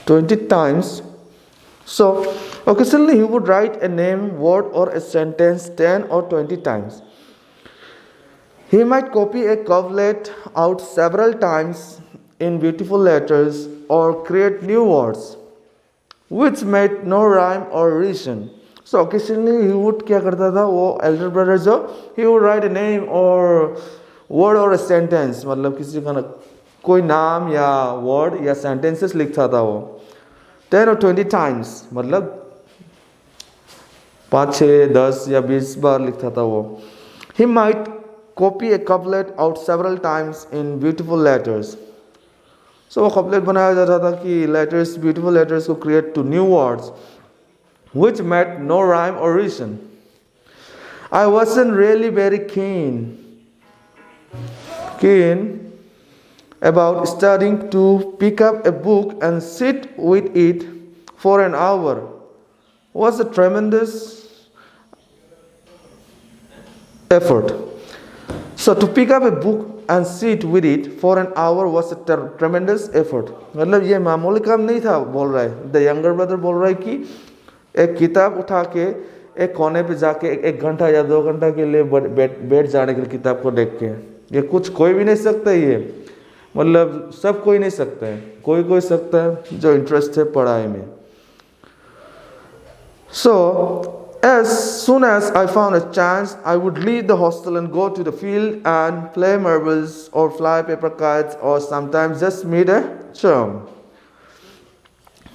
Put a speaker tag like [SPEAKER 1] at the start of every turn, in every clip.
[SPEAKER 1] 20 times. So occasionally he would write a name, word, or a sentence 10 or 20 times. He might copy a couplet out several times in beautiful letters or create new words which made no rhyme or reason. So occasionally he would क्या करता था वो elder brother जो he would write a name or word or a sentence, मतलब किसी का कोई नाम या word या sentences लिखता था वो 10 or 20 times, मतलब 5, 6, 10 या 20 बार लिखता था वो. He might copy a couplet out several times in beautiful letters. So वो couplet बनाया जाता था कि letters, beautiful letters को create to new words which made no rhyme or reason. I wasn't really very keen about starting to pick up a book and sit with it for an hour. Was a tremendous effort. So to pick up a book and sit with it for an hour was a tremendous effort. मतलब ये मामूली काम नहीं था, बोल रहा है the younger brother, बोल रहा है कि एक किताब उठा के एक कोने पे जाके एक घंटा या 2 घंटा के लिए बैठ जाने के लिए किताब को देख के, ये कुछ कोई भी नहीं सकता, ये मतलब सब कोई नहीं सकता है, कोई सकता है जो इंटरेस्ट है पढ़ाई में. So as soon as I found a chance, I would leave the hostel and go to the field and play marbles or fly paper kites or sometimes just meet a chum.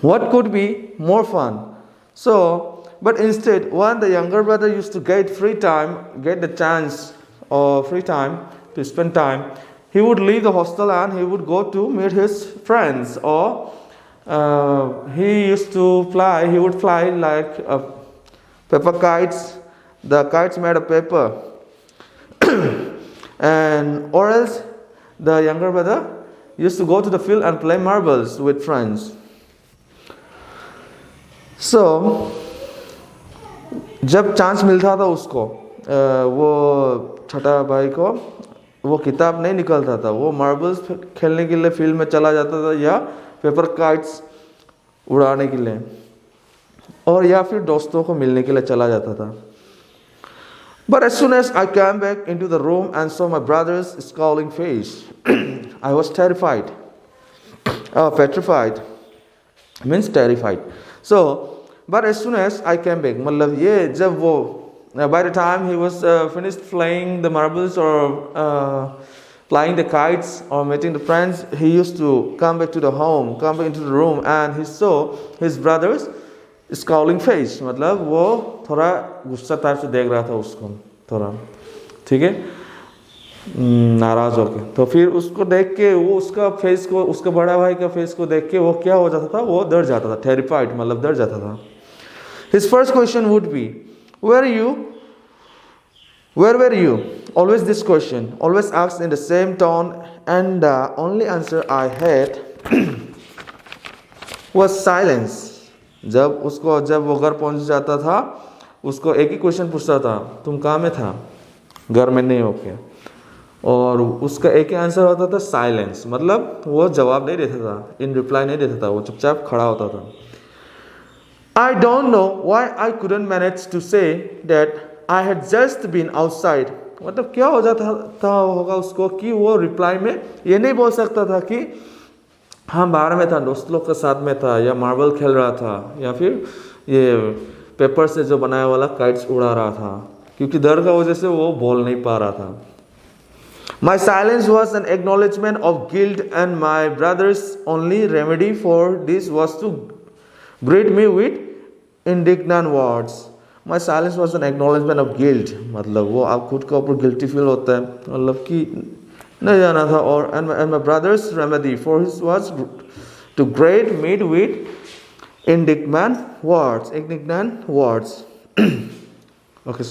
[SPEAKER 1] What could be more fun? So, but instead, when the younger brother used to get the chance or free time to spend time, he would leave the hostel and he would go to meet his friends, or he would fly like paper kites, the kites made of paper, and or else the younger brother used to go to the field and play marbles with friends. So जब chance मिलता था उसको, वो छोटा भाई को वो किताब नहीं निकलता था, वो मार्बल्स खेलने के लिए फील्ड में चला जाता था या पेपर काइट्स उड़ाने के लिए, और या फिर दोस्तों को मिलने के लिए चला जाता था. But as soon as I came back into the room and saw my brother's scowling face, I was terrified. Petrified means terrified. So, but as soon as I came back, मतलब ये जब वो by the time he was finished playing the marbles or flying the kites or meeting the friends, he used to come back into the room, and he saw his brother's scowling face, मतलब वो थोड़ा गुस्सा type से देख रहा था उसको, थोड़ा ठीक है, नाराज होके. तो फिर उसको देख के वो उसका फेस को, उसका बड़ा भाई का फेस को देख के वो क्या हो जाता था, वो डर जाता था, टेरिफाइड मतलब डर जाता था. His first question would be, where were you? Always this question, always asked in the same tone, and the only answer I had was silence. जब वो घर पहुंच जाता था, उसको एक ही क्वेश्चन पूछता था, तुम कहाँ में था, घर में नहीं हो क्या, और उसका एक ही आंसर होता था साइलेंस, मतलब वो जवाब नहीं देता था, इन रिप्लाई नहीं देता था, वो चुपचाप खड़ा होता था. I don't know why I couldn't manage to say that I had just been outside. मतलब क्या हो जाता होगा उसको कि वो रिप्लाई में ये नहीं बोल सकता था कि हाँ बाहर में था, दोस्त लोग के साथ में था, या मार्बल खेल रहा था, या फिर ये पेपर से जो बनाया वाला काइट्स उड़ा रहा था, क्योंकि डर का वजह से वो बोल नहीं पा रहा था. My silence was an acknowledgement of guilt, and my brother's only remedy for this was to greet me with indignant words. My silence was an acknowledgement of guilt, मतलब वो आप खुद के ऊपर गिल्टी फील होता है, मतलब कि नहीं जाना था. और and my brother's remedy for his was to greet me with indignant words. Okay.